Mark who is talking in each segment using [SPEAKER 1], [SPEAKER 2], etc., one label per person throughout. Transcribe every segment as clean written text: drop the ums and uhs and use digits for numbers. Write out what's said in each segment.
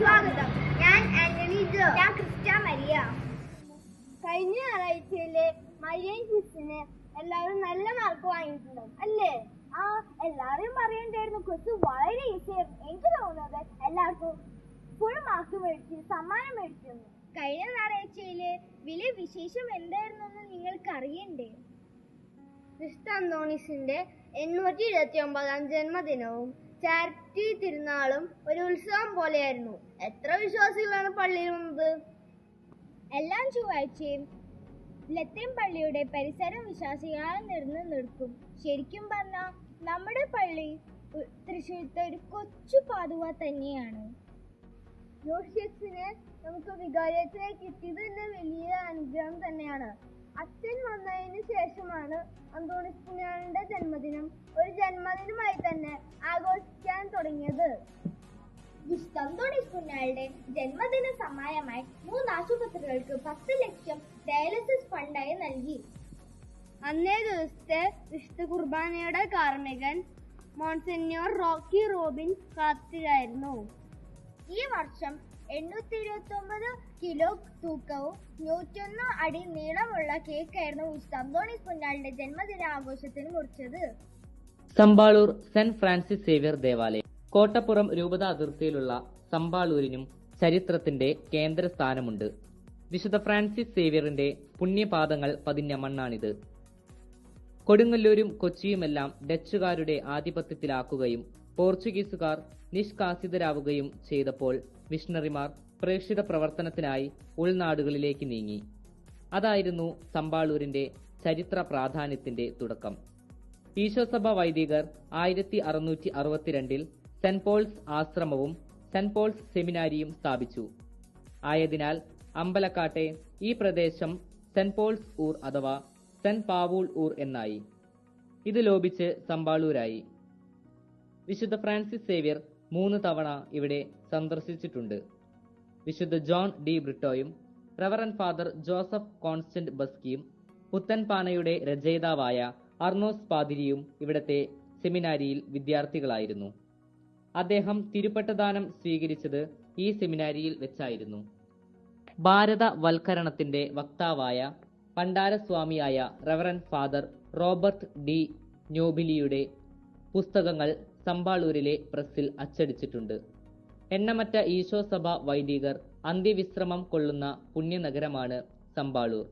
[SPEAKER 1] സ്വാഗതം. ഞാൻ ആന്റണി ജോ. ഞാൻ ക്രിസ്റ്റ മരിയ. കഴിഞ്ഞ ഞായറാഴ്ചയിലെ മരിയൻ ക്വിസിന് എല്ലാവരും നല്ല മാർക്ക് വാങ്ങിയിട്ടുണ്ടാവും അല്ലേ? എല്ലാവരും പറയണ്ടായിരുന്നു ക്വിസ് വളരെ ഈസി ആയിരുന്നു. എനിക്ക് തോന്നുന്നത് എല്ലാവർക്കും ഫുൾ മാർക്ക് മേടിച്ച് സമ്മാനം മേടിച്ചിരുന്നു. കഴിഞ്ഞ ഞായറാഴ്ചയിലെ വലിയ വിശേഷം എന്തായിരുന്നെന്ന് നിങ്ങൾക്ക് അറിയണ്ടേ? വിശുദ്ധ അന്തോണീസിന്റെ 829 ജന്മദിനവും ചാരിറ്റി തിരുനാളും ഒരു ഉത്സവം പോലെയായിരുന്നു. എത്ര വിശ്വാസികളാണ് പള്ളിയിൽ വന്നത്? എല്ലാ ചൊവ്വാഴ്ചയും ലത്തീൻ പള്ളിയുടെ പരിസരം വിശ്വാസികളാൽ നിറഞ്ഞു നിൽക്കും. ശരിക്കും പറഞ്ഞാൽ നമ്മുടെ പള്ളി തൃശ്ശൂരത്തെ ഒരു കൊച്ചു പാതുവ തന്നെയാണ്. യോഷ്യസിനെ നമുക്ക് വികാരിയച്ഛനെ കിട്ടിയത് തന്നെ വലിയ അനുഗ്രഹം തന്നെയാണ്. അച്ഛൻ വന്നതിന് ശേഷമാണ് അന്തോണീസ് പുണ്യാളന്റെ ജന്മദിനം ഒരു ജന്മദിനമായി തന്നെ ആഘോഷിക്കാൻ തുടങ്ങിയത്. വിശുദ്ധ അന്തോണീസ് പുണ്യാളന്റെ ജന്മദിന സമ്മാനമായി 3 ആശുപത്രികൾക്ക് 10 ലക്ഷം ഡയാലിസിസ് ഫണ്ടായി നൽകി. അന്നേ ദിവസത്തെ വിശുദ്ധ കുർബാനയുടെ കാർമ്മികൻ മോൺസിഞ്ഞോർ റോക്കി റോബിൻ കാർത്തിയായിരുന്നു. ഈ വർഷം 829 കിലോ തൂക്കവും 101 അടി നീളമുള്ള കേക്കായിരുന്നു വിശുദ്ധ അന്തോണീസ് പുണ്യാളന്റെ ജന്മദിന ആഘോഷത്തിന് മുറിച്ചത്.
[SPEAKER 2] സമ്പാളൂർ സെന്റ് ഫ്രാൻസിസ് സേവ്യർ ദേവാലയം. കോട്ടപ്പുറം രൂപത അതിർത്തിയിലുള്ള സമ്പാളൂരിനും ചരിത്രത്തിന്റെ കേന്ദ്ര സ്ഥാനമുണ്ട്. വിശുദ്ധ ഫ്രാൻസിസ് സേവ്യറിന്റെ പുണ്യപാദങ്ങൾ പതിഞ്ഞ മണ്ണാണിത്. കൊടുങ്ങല്ലൂരും കൊച്ചിയുമെല്ലാം ഡച്ചുകാരുടെ ആധിപത്യത്തിലാക്കുകയും പോർച്ചുഗീസുകാർ നിഷ്കാസിതരാവുകയും ചെയ്തപ്പോൾ മിഷണറിമാർ പ്രേക്ഷിത പ്രവർത്തനത്തിനായി ഉൾനാടുകളിലേക്ക് നീങ്ങി. അതായിരുന്നു സമ്പാളൂരിന്റെ ചരിത്ര പ്രാധാന്യത്തിന്റെ തുടക്കം. ഈശോസഭ വൈദികർ 1662 സെന്റ് പോൾസ് ആശ്രമവും സെന്റ് പോൾസ് സെമിനാരിയും സ്ഥാപിച്ചു. ആയതിനാൽ അമ്പലക്കാട്ടെ ഈ പ്രദേശം സെന്റ് പോൾസ് ഊർ അഥവാ സെന്റ് പാവൂൾ ഊർ എന്നായി. ഇത് ലോപിച്ച് സമ്പാളൂരായി. വിശുദ്ധ ഫ്രാൻസിസ് സേവ്യർ 3 തവണ ഇവിടെ സന്ദർശിച്ചിട്ടുണ്ട്. വിശുദ്ധ ജോൺ ഡി ബ്രിട്ടോയും റവറൻ ഫാദർ ജോസഫ് കോൺസ്റ്റന്റ് ബസ്കിയും പുത്തൻപാനയുടെ രചയിതാവായ അർണോസ് പാതിരിയും ഇവിടത്തെ സെമിനാരിയിൽ വിദ്യാർത്ഥികളായിരുന്നു. അദ്ദേഹം തിരുപ്പട്ടദാനം സ്വീകരിച്ചത് ഈ സെമിനാരിയിൽ വെച്ചായിരുന്നു. ഭാരതവൽക്കരണത്തിന്റെ വക്താവായ പണ്ടാരസ്വാമിയായ റവറൻ ഫാദർ റോബർട്ട് ഡി ഞോബിലിയുടെ പുസ്തകങ്ങൾ സമ്പാളൂരിലെ പ്രസ്സിൽ അച്ചടിച്ചിട്ടുണ്ട്. എണ്ണമറ്റ ഈശോസഭ വൈദികർ അന്ത്യവിശ്രമം കൊള്ളുന്ന പുണ്യനഗരമാണ് സമ്പാളൂർ.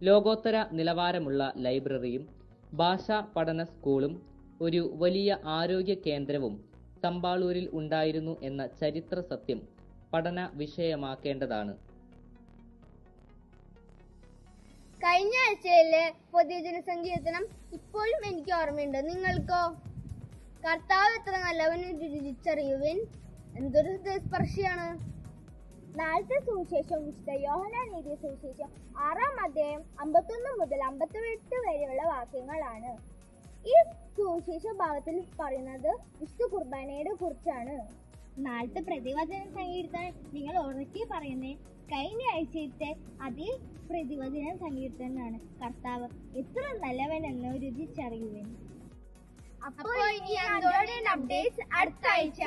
[SPEAKER 2] ലോകോത്തര നിലവാരമുള്ള ലൈബ്രറിയും ഭാഷാ പഠന സ്കൂളും ഒരു വലിയ ആരോഗ്യ കേന്ദ്രവും സമ്പാളൂരിൽ ഉണ്ടായിരുന്നു എന്ന ചരിത്ര സത്യം പഠന വിഷയമാക്കേണ്ടതാണ്.
[SPEAKER 1] കഴിഞ്ഞ ആഴ്ചയിലെ പൊതുജന സങ്കീർത്തനം ഇപ്പോഴും എനിക്ക് ഓർമ്മയുണ്ട്. നിങ്ങൾക്കോ? കർത്താവ് എത്ര നല്ലവന് രുചിച്ചറിയുവിൻ, എന്തൊരു ഹൃദയസ്പർശിയാണ്. നാളത്തെ സുവിശേഷം വിശുദ്ധ യോഹന്നാൻ എഴുതിയ സുവിശേഷം 6-ാം അധ്യായം 51 മുതൽ 58 വരെയുള്ള വാക്യങ്ങളാണ്. ഈ സുവിശേഷ ഭാഗത്തിൽ പറയുന്നത് വിശുദ്ധ കുർബാനയെ കുറിച്ചാണ്. നാളത്തെ പ്രതിവചന സങ്കീർത്തനം നിങ്ങൾ ഉറക്കെ പറയുന്നേ കഴിഞ്ഞ ആഴ്ചത്തെ അതേ പ്രതിവചന സങ്കീർത്തനാണ്. കർത്താവ് എത്ര നല്ലവനെന്ന് രുചിച്ചറിയുവിൻ. അപ്പോൾ ഇനി അപ്ഡേറ്റ്സ് അടുത്ത ആഴ്ച.